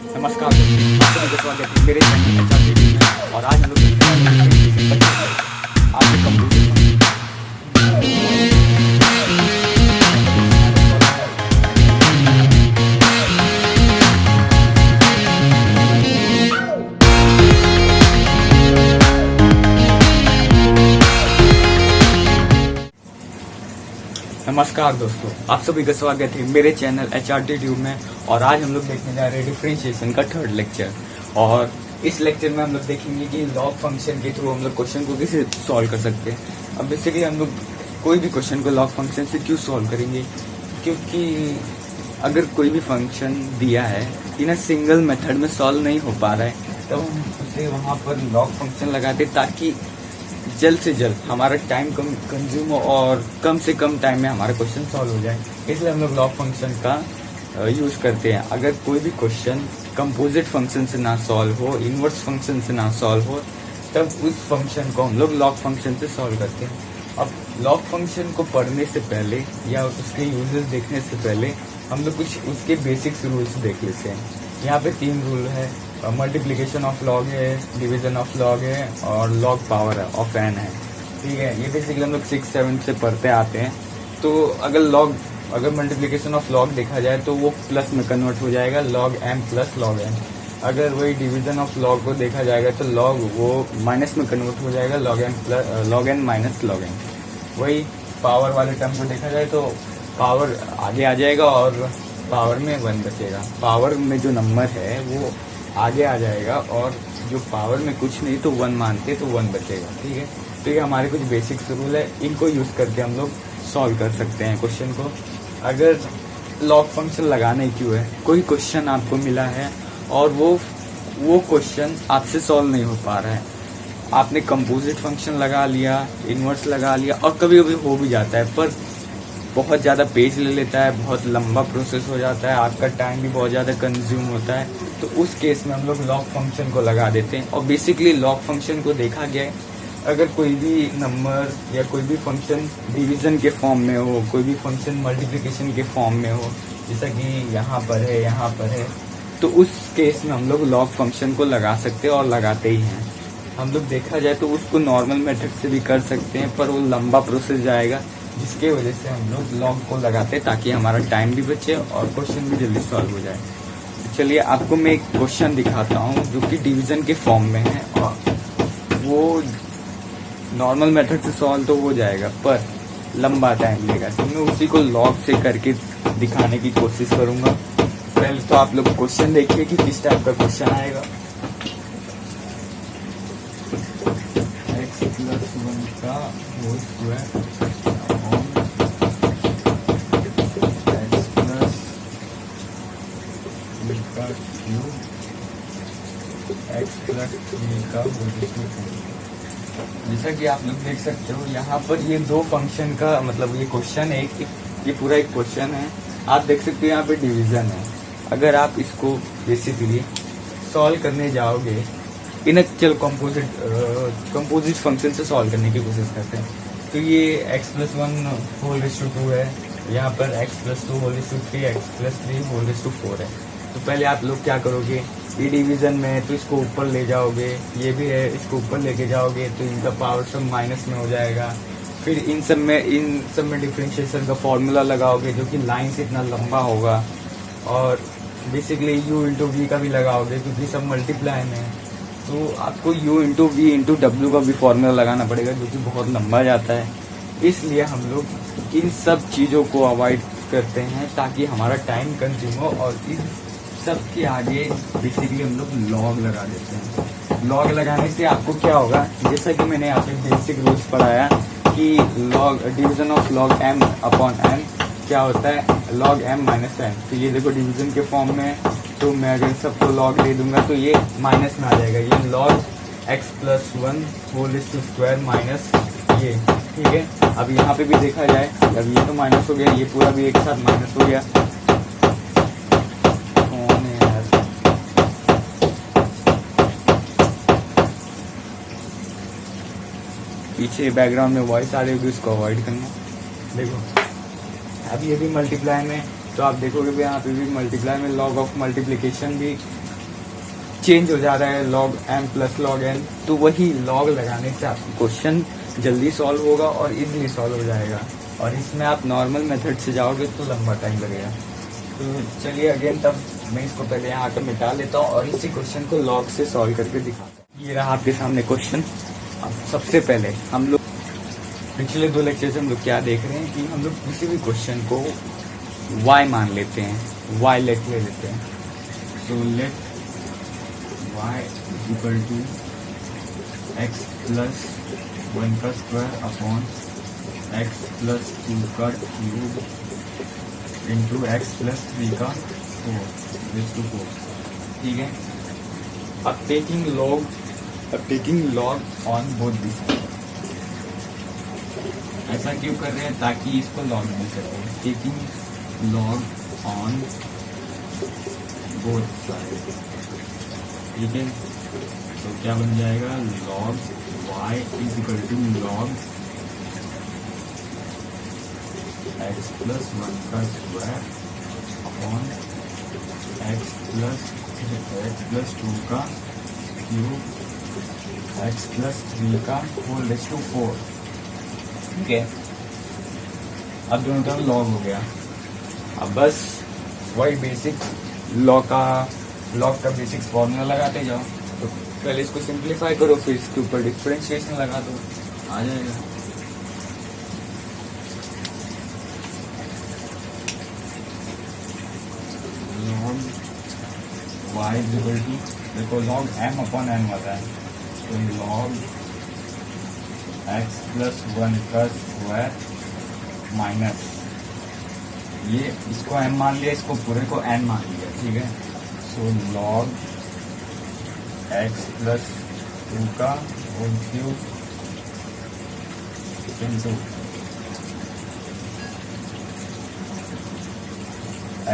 नमस्कार दोस्तों, आप सभी का स्वागत है मेरे चैनल HRTV में। और आज हम लोग देखने वाले हैं आपके कंप्यूटर। नमस्कार दोस्तों, आप सभी का स्वागत है मेरे चैनल HRTV में। और आज हम लोग देखने जा रहे हैं डिफरेंशिएशन का थर्ड लेक्चर। और इस लेक्चर में हम लोग देखेंगे कि लॉग फंक्शन के थ्रू हम लोग क्वेश्चन को कैसे सॉल्व कर सकते हैं। अब बेसिकली हम लोग कोई भी क्वेश्चन को लॉग फंक्शन से क्यों सॉल्व करेंगे, क्योंकि अगर कोई भी फंक्शन दिया है इन सिंगल मेथड में सॉल्व नहीं हो पा रहा है, तब हम उसे वहाँ पर लॉग फंक्शन लगाते ताकि जल्द से जल्द हमारा टाइम कम कंज्यूम हो और कम से कम टाइम में हमारा क्वेश्चन सॉल्व हो जाए। इसलिए हम लोग लॉग फंक्शन का यूज़ करते हैं। अगर कोई भी क्वेश्चन कंपोजिट फंक्शन से ना सॉल्व हो, इनवर्स फंक्शन से ना सॉल्व हो, तब उस फंक्शन को हम लोग लॉग फंक्शन से सॉल्व करते हैं। अब लॉग फंक्शन को पढ़ने से पहले या उसके यूजेस देखने से पहले हम लोग कुछ उसके बेसिक्स रूल्स देख लेते हैं। यहाँ पे 3 रूल है, मल्टीप्लिकेशन ऑफ लॉग है, डिवीजन ऑफ लॉग है और लॉग पावर ऑफ एन है। ठीक है, ये बेसिकली हम लोग 6-7 से पढ़ते आते हैं। तो अगर मल्टीप्लिकेशन ऑफ लॉग देखा जाए तो वो प्लस में कन्वर्ट हो जाएगा, log M plus log N. अगर वही डिवीजन ऑफ लॉग को देखा जाएगा तो लॉग वो माइनस में कन्वर्ट हो जाएगा, log N minus log N. वही पावर वाले टर्म को देखा जाए तो पावर आगे आ जाएगा और पावर में 1 बचेगा। पावर में जो नंबर है वो आगे आ जाएगा और जो पावर में कुछ नहीं तो 1 मानते तो 1 बचेगा। ठीक है, तो ये हमारे कुछ बेसिक्स रूल है, इनको यूज़ करके हम लोग सॉल्व कर सकते हैं क्वेश्चन को। अगर लॉग फंक्शन लगाना ही क्यों है, कोई क्वेश्चन आपको मिला है और वो क्वेश्चन आपसे सॉल्व नहीं हो पा रहा है, आपने कंपोजिट फंक्शन लगा लिया, इनवर्स लगा लिया और कभी कभी हो भी जाता है, पर बहुत ज़्यादा पेज ले लेता है, बहुत लंबा प्रोसेस हो जाता है, आपका टाइम भी बहुत ज़्यादा कंज्यूम होता है। तो उस केस में हम लोग लॉग फंक्शन को लगा देते हैं। और बेसिकली लॉग फंक्शन को देखा गया है, अगर कोई भी नंबर या कोई भी फंक्शन डिवीज़न के फॉर्म में हो, कोई भी फंक्शन मल्टीप्लिकेशन के फॉर्म में हो, जैसा कि यहाँ पर है, तो उस केस में हम लोग लॉग फंक्शन को लगा सकते हैं और लगाते ही हैं। हम लोग देखा जाए तो उसको नॉर्मल मेथड से भी कर सकते हैं, पर वो लंबा प्रोसेस जाएगा, जिसके वजह से हम लोग लॉग को लगाते हैं ताकि हमारा टाइम भी बचे और क्वेश्चन भी जल्दी सॉल्व हो जाए। तो चलिए आपको मैं एक क्वेश्चन दिखाता हूँ जो कि डिवीज़न के फॉर्म में है, और वो नॉर्मल मेथड से सॉल्व तो हो जाएगा पर लंबा टाइम लेगा। तो मैं उसी को लॉग से करके दिखाने की कोशिश करूँगा। पहले तो आप लोग क्वेश्चन देखिए कि किस टाइप का क्वेश्चन आएगा। x+1 का होल स्क्वायर जैसा कि आप लोग देख सकते हो यहाँ पर ये 2 फंक्शन का मतलब ये क्वेश्चन है, ये पूरा एक क्वेश्चन है। आप देख सकते हो यहाँ पे डिवीजन है। अगर आप इसको बेसिकली सॉल्व करने जाओगे इन चल कंपोजिट फंक्शन से सॉल्व करने की कोशिश करते हैं, तो ये x+1 होल रेज़ टू 2 है, यहाँ पर x+2 whole raise to 3, x+3 whole raise to 4 है। तो पहले आप लोग क्या करोगे, ये डिवीज़न में है तो इसको ऊपर ले जाओगे, ये भी है इसको ऊपर लेके जाओगे तो इनका पावर सब माइनस में हो जाएगा। फिर इन सब में डिफरेंशिएशन का फॉर्मूला लगाओगे जो कि लाइन से इतना लंबा होगा, और बेसिकली u इंटू वी का भी लगाओगे क्योंकि सब मल्टीप्लाई में है। तो आपको u इंटू वी इंटू डब्ल्यू का भी फॉर्मूला लगाना पड़ेगा जो कि बहुत लंबा जाता है। इसलिए हम लोग इन सब चीज़ों को अवॉइड करते हैं ताकि हमारा टाइम कंज्यूम हो, और इस सब के आगे बेसिकली हम लोग लॉग लगा देते हैं। लॉग लगाने से आपको क्या होगा, जैसा कि मैंने यहाँ पे बेसिक रूल्स पढ़ाया कि log division of log m upon n क्या होता है, लॉग m माइनस n। तो ये देखो डिवीजन के फॉर्म में, तो मैं अगर सबको लॉग दे दूंगा तो ये माइनस में आ जाएगा, ये log x+1 whole raise to square minus ये। ठीक है, अब यहाँ पे भी देखा जाए, अब ये तो माइनस हो गया, ये पूरा भी एक साथ माइनस हो गया। पीछे बैकग्राउंड में वॉइस आ रही होगी, उसको अवॉइड करना। देखो अब ये भी मल्टीप्लाई में, तो आप देखोगे भी यहाँ पे भी मल्टीप्लाई में लॉग ऑफ मल्टीप्लिकेशन भी चेंज हो जा रहा है log m plus log n, तो वही log लगाने से आपको क्वेश्चन जल्दी सॉल्व होगा और इजीली सॉल्व हो जाएगा। और इसमें आप नॉर्मल मेथड से जाओगे तो लंबा टाइम लगेगा। तो चलिए अगेन, तब मैं इसको पहले यहाँ आकर मिटा लेता हूँ और इसी क्वेश्चन को log से सॉल्व करके दिखाता हूँ। ये रहा आपके सामने क्वेश्चन। अब सबसे पहले हम लोग पिछले 2 लेक्चर से हम लोग क्या देख रहे हैं कि हम लोग किसी भी क्वेश्चन को y मान लेते हैं, y लेट ले लेते हैं। So let y equal to x plus 1 का स्क्वायर अपॉन x प्लस 2 का क्यूब इंटू x प्लस 3 का 4 ठीक है। अब taking log on both this. ऐसा क्यों कर रहे हैं? ताकि इसको log मिल सके। Taking log on both side, ठीक है। तो क्या बन जाएगा? log y is equal to log x plus 1 का स्क्वायर अपॉन x प्लस 2 का क्यूब x प्लस 3 का होल रेज़ टू 4, ठीक है। अब दोनों तरफ log हो गया। अब बस वही बेसिक log का बेसिक्स फॉर्मूला लगाते जाओ। तो पहले इसको सिंप्लीफाई करो, फिर इसके ऊपर डिफरेंशिएशन लगा दो, आ जाएगा। log y is equal to, देखो log m अपॉन n होता है, तो log x प्लस 1 का स्क्वायर माइनस ये, इसको m मान लिया, इसको पूरे को n मान लिया, ठीक है। सो log x प्लस 2 का whole cube into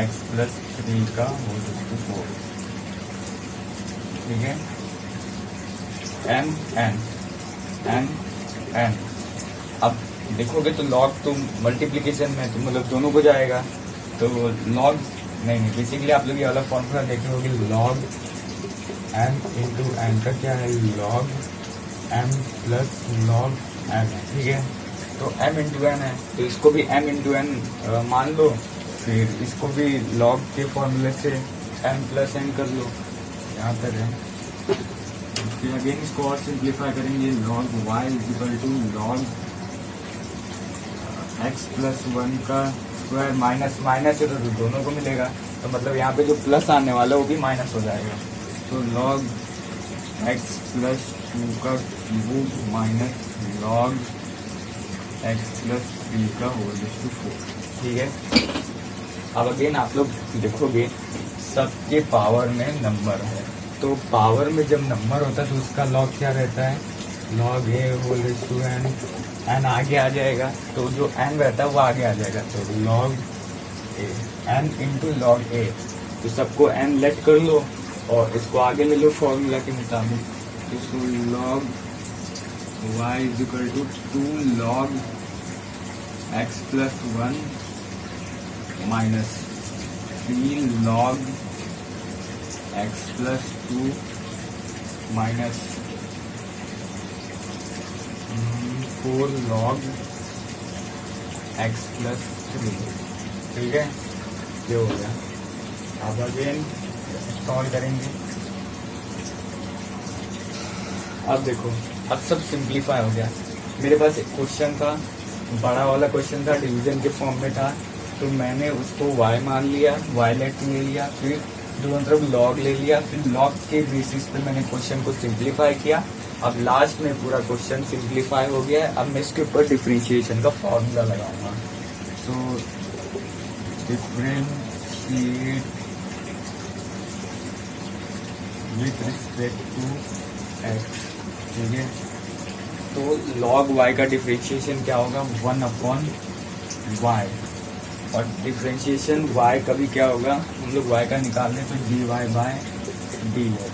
x plus 3 का होल रेज़ टू 4, ठीक है। m n अब देखोगे तो log तो मल्टीप्लिकेशन में तो मतलब दोनों को जाएगा, तो log नहीं बेसिकली आप लोग ये वाला फॉर्मूला देखे होगे, log m इंटू n का क्या है? log m plus log n, ठीक है। तो m इंटू n है, तो इसको भी m इंटू n मान लो, फिर इसको भी log के फॉर्मूले से m प्लस n कर लो, यहाँ तक है। फिर अगेन इसको और सिंप्लीफाई करेंगे, log y is equal to log x plus 1 का स्क्वायर माइनस माइनस है तो दोनों को मिलेगा, तो मतलब यहाँ पे जो प्लस आने वाला है वो भी माइनस हो जाएगा। तो log x प्लस 2 का cube minus log x plus 3 का होल रेज़ टू 4, ठीक है। अब अगेन आप लोग देखोगे सबके पावर में नंबर है, तो पावर में जब नंबर होता है तो उसका log क्या रहता है? log a whole raise to n आगे आ जाएगा, तो जो n रहता है वो आगे आ जाएगा, तो log a n into log a, तो सबको n लेट कर लो और इसको आगे ले लो फॉर्मूला के मुताबिक। तो log y is equal to 2 log x plus 1 minus 3 log x plus 2 minus 4 log x plus 3, ठीक है। ये हो गया। अब अगेन सॉल्व करेंगे। अब देखो, अब सब सिंप्लीफाई हो गया। मेरे पास एक क्वेश्चन था, बड़ा वाला क्वेश्चन था, डिवीजन के फॉर्म में था, तो मैंने उसको y मान लिया, y लेट ले लिया, फिर दोनों तरफ log ले लिया, फिर log के बेसिस पे मैंने क्वेश्चन को सिंप्लीफाई किया। अब लास्ट में पूरा क्वेश्चन सिंप्लीफाई हो गया है। अब मैं इसके ऊपर डिफरेंशिएशन का फॉर्मूला लगाऊंगा। So differentiate with respect to x, ठीक है। तो log y का डिफरेंशिएशन क्या होगा? 1 अपॉन y, और डिफरेंशिएशन y का भी क्या होगा? हम लोग y का निकाल लें तो dy बाय dx,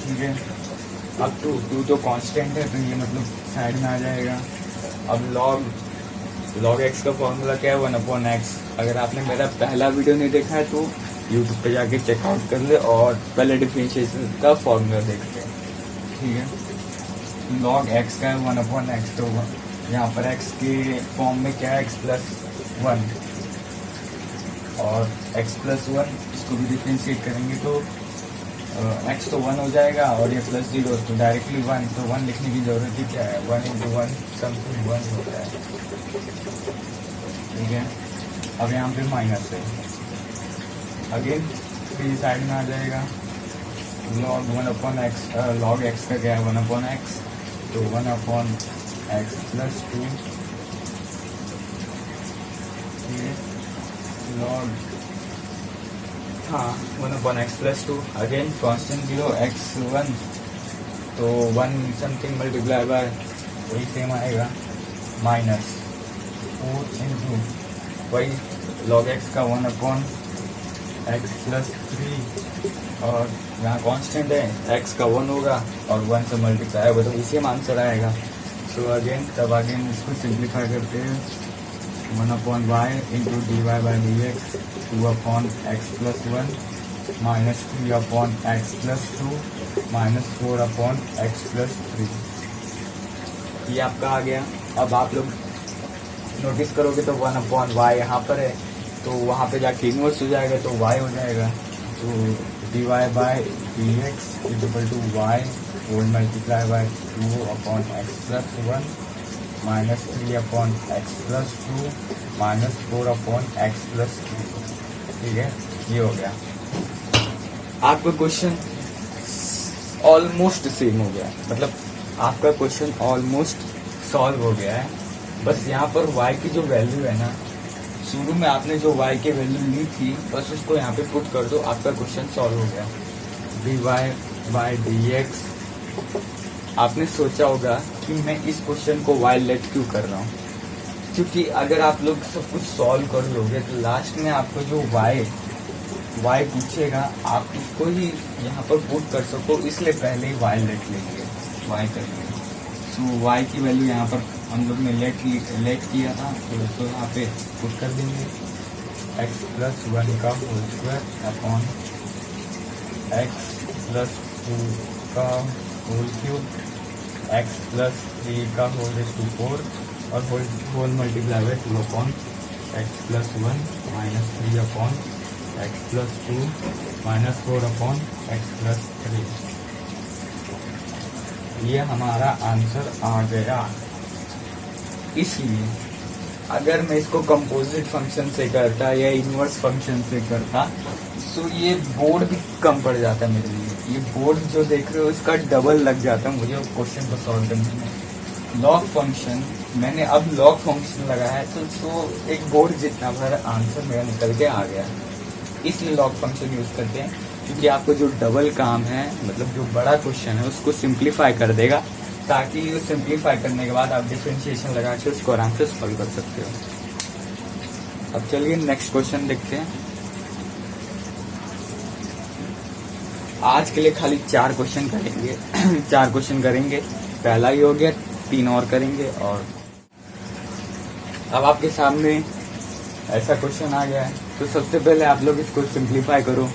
ठीक है। अब टू तो कांस्टेंट है, तो ये मतलब साइड में आ जाएगा। अब log x का फॉर्मूला क्या है? 1 अपॉन x। अगर आपने मेरा पहला वीडियो नहीं देखा है तो यूट्यूब पे जाके चेकआउट कर ले और पहले डिफरेंशिएशन का फॉर्मूला देख ले। ठीक है, लॉग एक्स का है 1/x, तो यहाँ पर x के फॉर्म में क्या है, x प्लस 1, और x प्लस 1 इसको भी डिफरेंशिएट करेंगे तो x तो 1 हो जाएगा और ये प्लस 0 तो डायरेक्टली 1, तो 1 लिखने की जरूरत ही क्या है, 1 × 1 समथिंग 1 होता है। ठीक है, अब यहाँ पे माइनस है, अगेन फिर साइड में आ जाएगा log 1/x, log x का क्या है 1/x, तो 1/x प्लस 2, ठीक है, log 1/x plus 2, again constant 0 x1, तो 1 समथिंग मल्टीप्लाई बाय वही सेम आएगा माइनस 4 इंटू वही log x का 1/x प्लस 3, और यहाँ कांस्टेंट है x का 1 होगा और 1 से मल्टीप्लाई होगा तो इसी में आंसर आएगा। सो अगेन तब अगेन इसको सिंप्लीफाई करते हैं 1/y into dy/dx 2/x plus 1 minus 3/x plus 2 minus 4/x plus 3। ये आपका आ गया। अब आप लोग नोटिस करोगे तो 1/y यहाँ पर है, तो वहाँ पे जाके इनवर्स हो जाएगा तो y हो जाएगा, तो dy/dx equal to y whole multiply by 2/x plus 1 minus 3/x plus 2 minus 4/x plus 3। ठीक है, ये हो गया। आपका क्वेश्चन ऑलमोस्ट सेम हो गया, मतलब आपका क्वेश्चन ऑलमोस्ट सॉल्व हो गया है। बस यहाँ पर y की जो वैल्यू है ना, शुरू में आपने जो y की वैल्यू ली थी बस उसको यहाँ पे पुट कर दो, आपका क्वेश्चन सॉल्व हो गया। dy/dx, आपने सोचा होगा कि मैं इस क्वेश्चन को y लेट क्यों कर रहा हूँ, क्योंकि अगर आप लोग सब कुछ सॉल्व कर लोगे तो लास्ट में आपको जो y पूछेगा आप उसको ही यहाँ पर पुट कर सको, इसलिए पहले ही y लेट लेंगे, y करेंगे। तो y की वैल्यू यहाँ पर हम लोग ने लेट किया था तो उसको यहाँ पे पुट कर देंगे, x प्लस 1 का whole square upon x plus 2 का होल क्यूब, x प्लस 3 का होल रेज़ टू 4 और whole multiply by 2/x plus 1 minus 3/x plus 2 minus 4/x plus 3। ये हमारा आंसर आ गया। इसलिए अगर मैं इसको कंपोजिट फंक्शन से करता या इनवर्स फंक्शन से करता तो ये बोर्ड भी कम पड़ जाता मेरे लिए। ये बोर्ड जो देख रहे हो इसका डबल लग जाता मुझे क्वेश्चन को सॉल्व करने में। लॉग फंक्शन मैंने अब लॉग फंक्शन लगाया है तो एक बोर्ड जितना भर आंसर मेरा निकल के आ गया। इसलिए लॉग फंक्शन यूज करते हैं क्योंकि आपको जो डबल काम है, मतलब जो बड़ा क्वेश्चन है उसको सिंप्लीफाई कर देगा, ताकि सिंप्लीफाई करने के बाद आप डिफरेंशिएशन लगा के उसको आराम से सॉल्व कर सकते हो। अब चलिए नेक्स्ट क्वेश्चन देखते हैं। आज के लिए खाली 4 क्वेश्चन करेंगे 4 क्वेश्चन करेंगे, पहला ही हो गया, 3 और करेंगे। और अब आपके सामने ऐसा क्वेश्चन आ गया है तो सबसे पहले आप लोग इसको सिंप्लीफाई करो।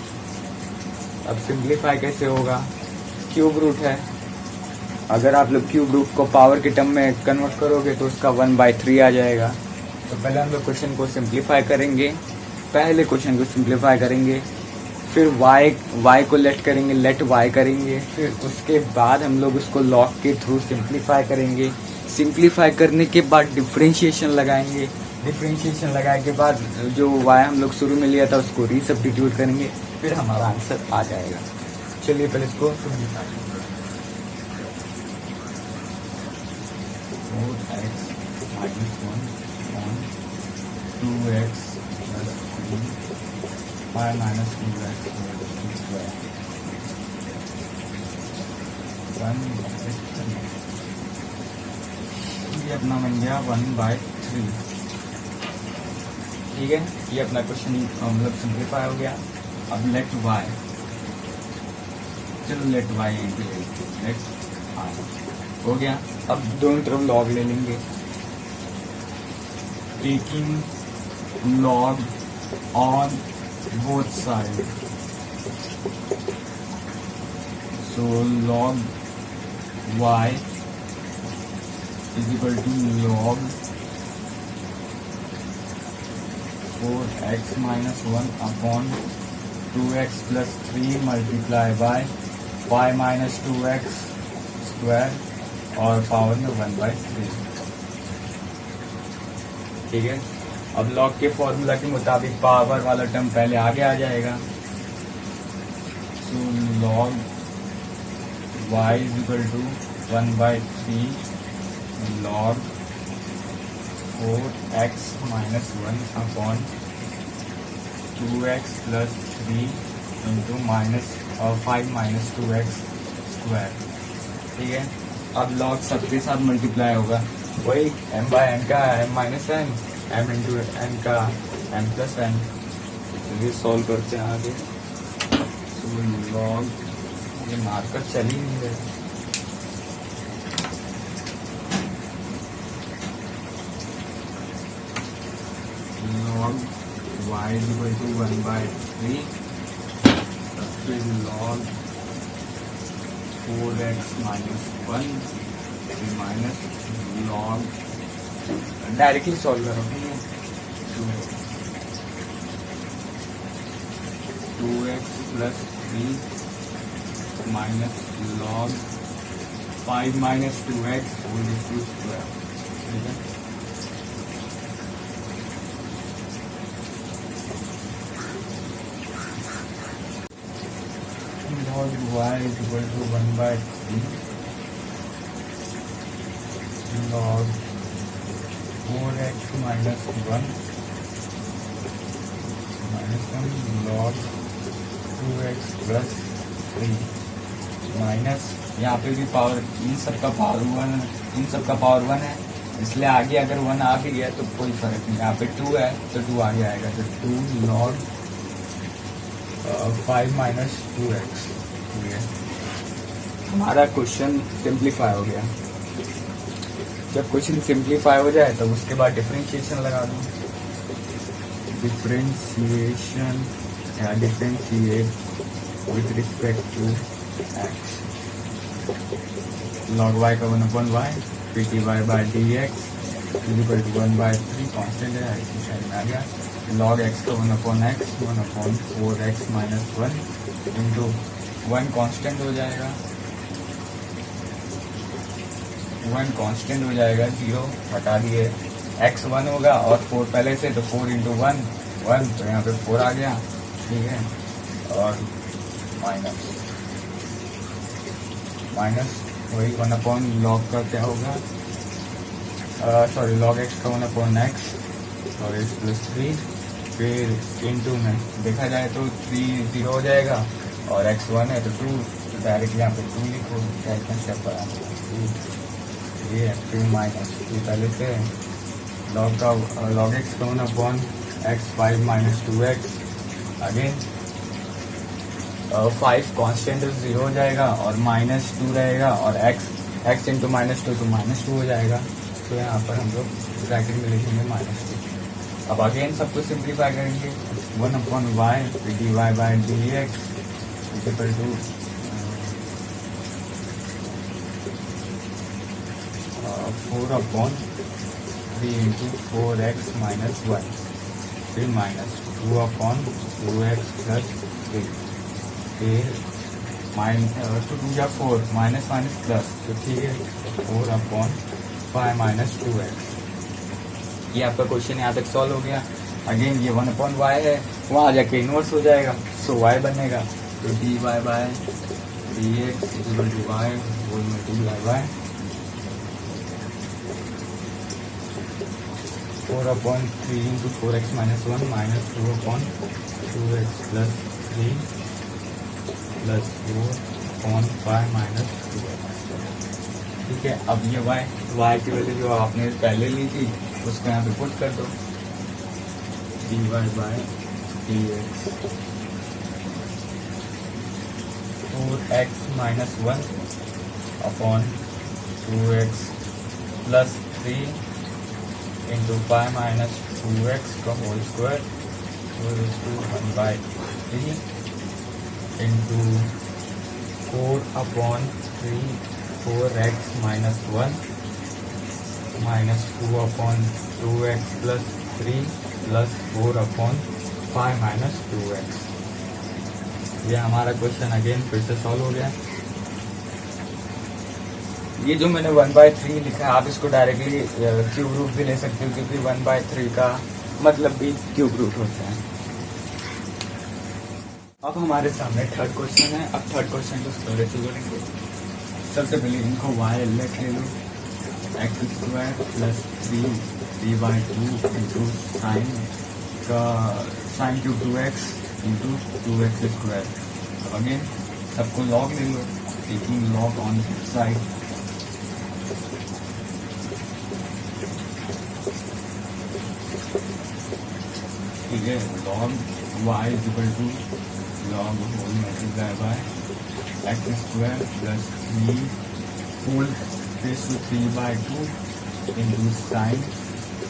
अब सिंप्लीफाई कैसे होगा, क्यूब रूट है, अगर आप लोग क्यूब रूट को पावर के टर्म में कन्वर्ट करोगे तो उसका 1/3 आ जाएगा। तो पहले हम लोग क्वेश्चन को सिंप्लीफाई करेंगे, पहले क्वेश्चन को सिंप्लीफाई करेंगे, फिर y को लेट करेंगे, लेट y करेंगे, फिर उसके बाद हम लोग उसको लॉग के थ्रू सिंप्लीफाई करेंगे। सिंप्लीफाई करने के बाद डिफरेंशिएशन लगाएंगे, डिफरेंशिएशन लगाने के बाद जो y हम लोग शुरू में लिया था उसको रीसब्स्टिट्यूट करेंगे, फिर हमारा आंसर आ जाएगा। चलिए पहले इसको simplify 4x minus 1 2x plus 3 5 minus 2x square 1/3। ये अपना बन गया 1/3। ठीक है, ये अपना क्वेश्चन मतलब सिंप्लीफाई हो गया। अब लेट y, चलो लेट y लेट i हो गया। अब दोनों तरफ लॉग ले लेंगे, taking log on both sides. So log y is equal to log 4x minus 1 upon 2x plus 3 multiply by 5 minus 2x square और पावर में 1/3. ठीक है. अब log के फॉर्मूला के मुताबिक पावर वाला टर्म पहले आगे आ जाएगा. So log y is equal to 1/3 log 4x minus 1 upon 2x plus 3 into minus 5 minus 2x square. ठीक है. अब log सबके साथ मल्टीप्लाई होगा, वही m बाय n का m minus n, m into n का m प्लस n. चलिए सॉल्व करते हैं आगे. तो log ये मार्कर चल ही नहीं रहा. log y is equal to 1/3 फिर log 4x minus 1 minus log directly solve करोगे. 2x plus 3 minus log 5 minus 2x whole square. ठीक है. log y is equal to 1/3 log 4x minus 1 minus 1 log 2x plus 3 minus यहाँ पे भी power, इन सब का power 1, इन सब का पावर 1 है, इसलिए आगे अगर 1 आ भी गया तो कोई फर्क नहीं. यहाँ पे 2 है तो 2 आगे आएगा. तो 2 log 5 minus 2x. हमारा क्वेश्चन सिंप्लीफाई हो गया. जब क्वेश्चन सिंप्लीफाई हो जाए तो उसके बाद डिफरेंशिएशन लगा दो. डिफरेंशिएशन या differentiate with respect to x. log y का 1/y फिर dy by d x equal to 1/3 constant है, इसकी साइड में आ गया. log x का 1/x 1/4x minus 1 into 1 constant हो जाएगा, 1 कांस्टेंट हो जाएगा, 0 हटा दिए, x 1 होगा और 4 पहले से, तो 4 इंटू 1 1, तो यहाँ पे 4 आ गया. ठीक है. और माइनस वही 1 log का क्या होगा, सॉरी log x का 1/x और x प्लस 3 फिर इंटू में देखा जाए तो 3 0 हो जाएगा और x 1 है तो 2, तो डायरेक्टली यहाँ पे 2 लिखो. क्या इतना स्टेप पर ये फिर माइनस 2 पहले से log x का 1/x 5 minus 2x again 5 constant 0 हो जाएगा और -2 रहेगा और x इंटू -2 तो -2 हो जाएगा. तो यहाँ पर हम लोग ब्रैकेट में लिखेंगे -2. अब अगेन सबको सिंप्लीफाई करेंगे. 1/y dy by d x equal to 4/3 into 4x minus 1 फिर माइनस 2/2x प्लस 3 फिर टू 2 या 4 माइनस माइनस प्लस, तो ठीक है. 4/5 माइनस 2x. ये आपका क्वेश्चन यहाँ तक सॉल्व हो गया. अगेन ये 1/y है, वहाँ जाके इनवर्स हो जाएगा, सो y बनेगा. तो dy by d x equal to y whole multiply by 4/3 into 4x minus 1 minus 2/2x plus 3 plus 4/5 minus 2x. ठीक है. अब ये y की वैल्यू जो आपने पहले ली थी उसको यहाँ पे पुट कर दो. dy by d x 4x minus 1 upon 2x plus 3 into 5 minus 2x का whole square raised to 1/3 into 4/3 4x minus 1 minus 2/2x plus 3 plus 4/5 minus 2x। ये हमारा क्वेश्चन अगेन फिर से सॉल्व हो गया। ये जो मैंने 1/3 लिखा है, आप इसको डायरेक्टली क्यूब रूट भी ले सकते हो, क्योंकि 1/3 का मतलब भी क्यूब रूट होता है। अब हमारे सामने थर्ड क्वेश्चन है। अब थर्ड क्वेश्चन को स्क्वायर से जोड़ेंगे। सबसे पहले इनको y लेट ले लो, x² plus 3/2 into sine cube 2x into 2x²। अब अगेन सबको लॉग ले लो, टेकिंग लॉग ऑन साइड। ठीक है, log y is equal to log whole multiply by x² plus 3 whole raise to 3/2 into sine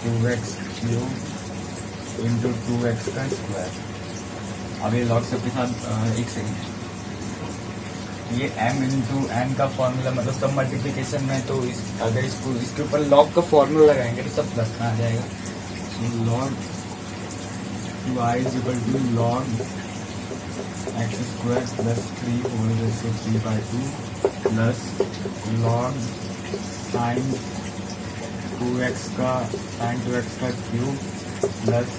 2x³ into 2x²। अब ये log सबके साथ एक सेकेंड, ये m इंटू n का फॉर्मूला मतलब सब मल्टीप्लिकेशन में, तो अगर इसके ऊपर लॉग का फॉर्मूला लगाएंगे तो सब प्लस में आ जाएगा। तो log y is equal to log x² plus 3 whole raised to 3/2 plus log sin 2x का क्यूब प्लस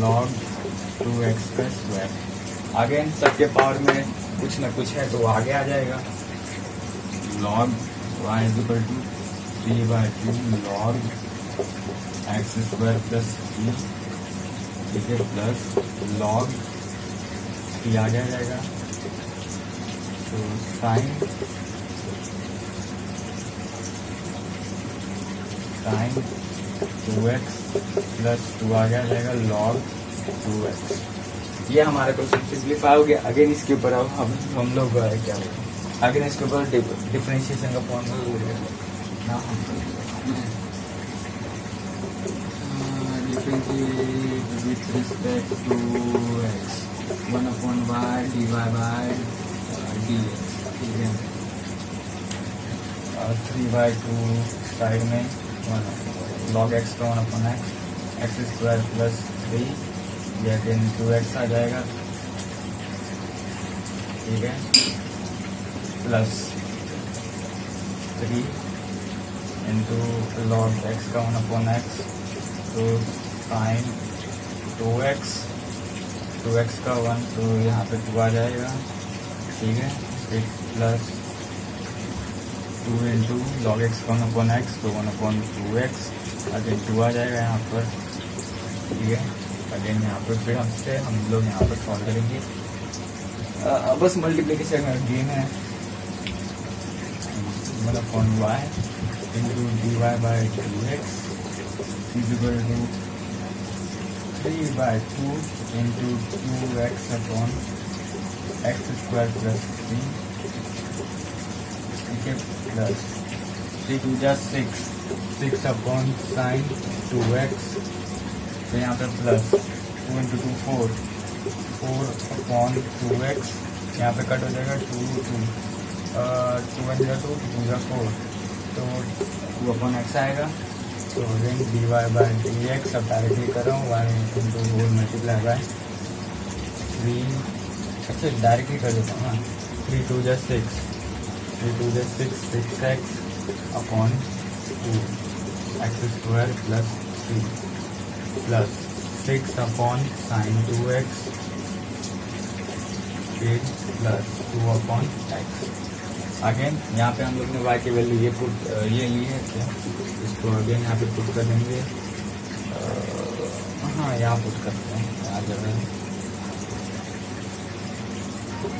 log 2x का स्क्वायर। अगेन सबके पावर में कुछ ना कुछ है तो आगे आ जाएगा। log y is equal to 3/2 log x² plus 3, ठीक है, प्लस लॉग ये आ जाएगा। तो साइन 2x प्लस 2 आ जाएगा लॉग 2x। ये हमारा क्वेश्चन सिंप्लीफाई हो गया। अगेन इसके ऊपर अब हम लोग क्या बोलते, अगेन इसके ऊपर डिफरेंशिएशन का फॉर्मूला ना हम with respect to x 1/y dy by dx। ठीक है, 3/2 साइड में 1 log x का 1/x x² प्लस 3, ये अगेन 2x आ जाएगा। ठीक है, प्लस 3 इंटू log x का 1/x, तो साइन 2x का 1, तो यहाँ पे 2 आ जाएगा। ठीक है, फिर प्लस 2 इंटू लॉग x का 1/x, तो 1/2x, अगेन 2 आ जाएगा यहाँ पर। ठीक है, अगेन यहाँ पर फिर हम लोग यहाँ पर सॉल्व करेंगे। बस मल्टीप्लिकेशन गेम है। 1/y into dy by 2x is equal to 3/2 into 2x upon x² plus 3, ठीक है, प्लस 3 2 जा 6 अपॉन साइन 2x, तो यहाँ पे प्लस 2 इंटू 2 4 अपॉन 2x, यहाँ पे कट हो जाएगा 2 1 जा 2 2 जा 4, तो 2 अपॉन x आएगा। तो अगेन dy बाई dx अब डायरेक्टली कर रहा हूँ, 1 इंटू होल मल्टीप्लाई बाय 3, अच्छा डायरेक्टली कर देता हूँ ना, 3 2 जा 6 6x upon 2 x² plus 3 plus 6 upon sine 2x, फिर प्लस 2 अपॉन x। अगेन यहाँ पे हम लोग ने y की वैल्यू ये ली है क्या, इसको अगेन यहाँ पे पुट कर देंगे। हाँ यहाँ पुट करते हैं, आ जाएगा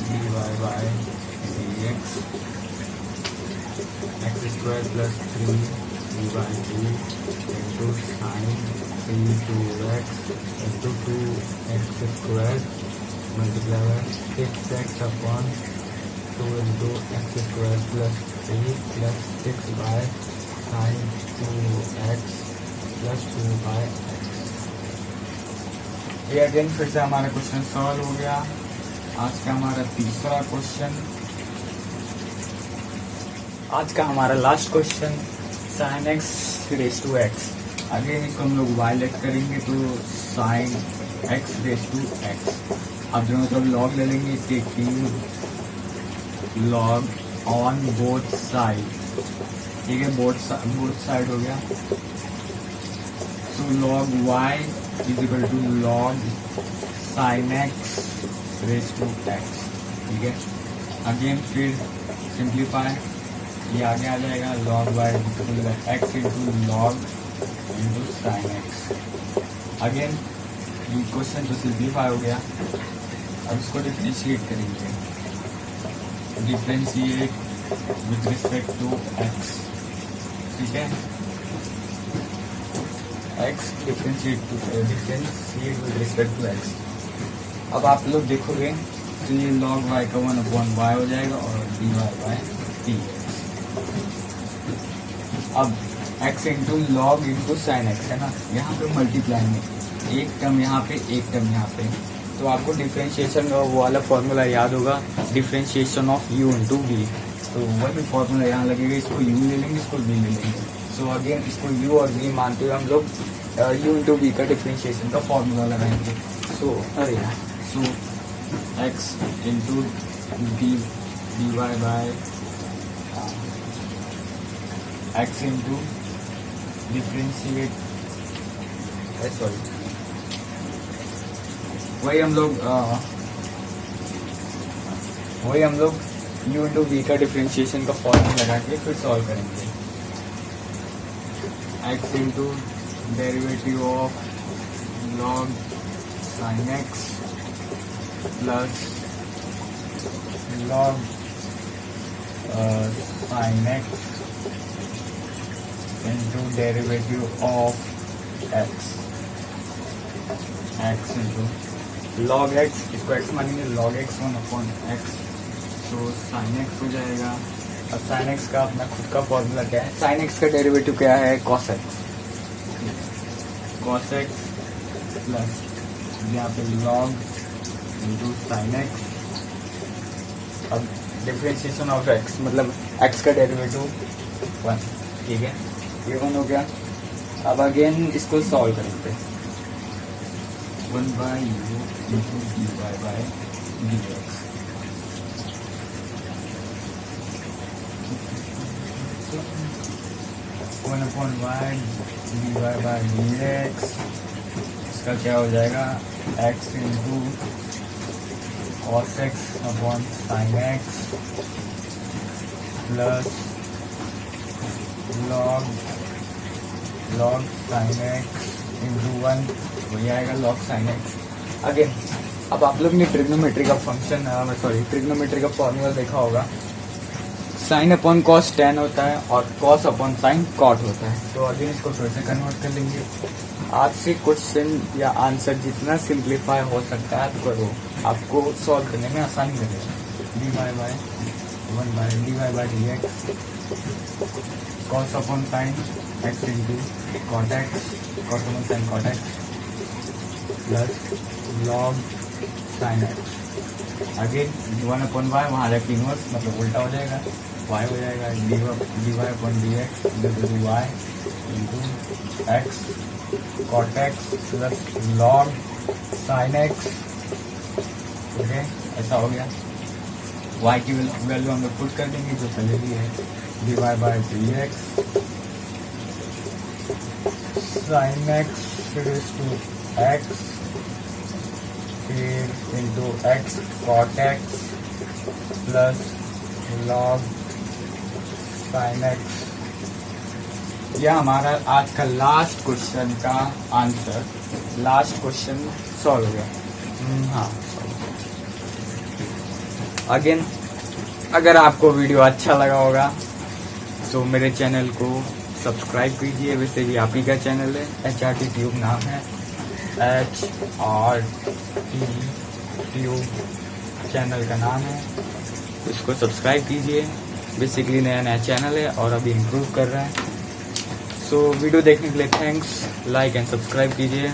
dy by dx x² plus 3 d/2 into sine 3 2x into 2x² multiply by 6x upon 2 into x² plus 3 plus 6 by sine 2x plus 2 by x। ये अगेन फिर से हमारा क्वेश्चन सॉल्व हो गया। आज का हमारा तीसरा क्वेश्चन, आज का हमारा last question, sin x raise to x. Again इसको हम लोग y लेट करेंगे तो sin x raise to x. अब जो मतलब लॉग ले लेंगे, taking log on both side, ठीक है, बोथ साइड हो गया। तो log y is equal to log sine x raise to x, ठीक है। अगेन फिर सिंप्लीफाई, ये आगे आ जाएगा log y x into log into sine x. Again ये क्वेश्चन तो सिंप्लीफाई हो गया। अब इसको डिफरेंशिएट करेंगे, differentiate with respect to x, ठीक है। X differentiate with respect to x. अब आप लोग देखोगे तो ये लॉग वाई का 1/y हो जाएगा और dy बाय dx। अब x into log into sine x है ना, यहाँ पे मल्टीप्लाई में एक टर्म यहाँ पे एक टर्म यहाँ पे, तो आपको डिफरेंशिएशन का वो वाला फॉर्मूला याद होगा, differentiation of u into v. तो वही फॉर्मूला यहाँ लगेगा, इसको u ले लेंगे, इसको v ले लेंगे। सो अगेन इसको u और v मानते हुए हम लोग u इंटू वी का डिफरेंशिएशन का फॉर्मूला लगाएंगे। So x into d y by x into differentiate, sorry वही हम लोग u इंटू वी का डिफरेंशिएशन का फॉर्मूला लगा के फिर सॉल्व करेंगे। x into derivative of log sine x plus log sine x into derivative of x into log x, इसको एक्स मानेंगे, लॉग एक्स 1/x, तो साइन एक्स हो जाएगा। अब साइन एक्स का अपना खुद का फॉर्मूला क्या है, साइन एक्स का डेरिवेटिव क्या है, कॉस एक्स प्लस यहाँ पे लॉग इंटू साइन एक्स। अब डिफरेंशिएशन ऑफ एक्स मतलब एक्स का डेरिवेटिव 1, ठीक है, ये 1 हो गया। अब अगेन इसको सॉल्व करेंगे, 1/u into dy by dx। dy by dx, इसका क्या हो जाएगा, x into cos x upon sine x plus log sine x into 1, वही आएगा लॉग साइन एक्स। अगेन अब आप लोग ने ट्रिग्नोमेट्री का ट्रिग्नोमेट्री का फॉर्मूला देखा होगा, साइन अपॉन कॉस tan होता है और कॉस अपॉन साइन कॉट होता है। तो अगेन इसको फिर से कन्वर्ट कर लेंगे। आज से क्वेश्चन या आंसर जितना सिंप्लीफाई हो सकता है आप करो, आपको सॉल्व करने में आसानी लगेगा। dy by dx cos upon sine x into cot x, cos upon sine cot x plus log sine x. Again 1/y वहाँ जाके इनवर्स मतलब उल्टा हो जाएगा, y हो जाएगा dy upon dx y into x cot x plus log sine x, okay, ऐसा हो गया। y की वैल्यू हम लोग पुट कर देंगे जो पहले भी है, dy by dx sine x raise to x फिर into x cot x plus log sine x. यह हमारा आज का लास्ट क्वेश्चन का आंसर, लास्ट क्वेश्चन सॉल्व हो गया। हाँ, अगेन अगर आपको वीडियो अच्छा लगा होगा तो मेरे चैनल को सब्सक्राइब कीजिए। वैसे भी आप ही का चैनल है, HRT ट्यूब नाम है, HRT ट्यूब चैनल का नाम है, इसको सब्सक्राइब कीजिए। बेसिकली नया चैनल है और अभी इम्प्रूव कर रहा है। सो वीडियो देखने के लिए थैंक्स, लाइक एंड सब्सक्राइब कीजिए,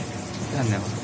धन्यवाद।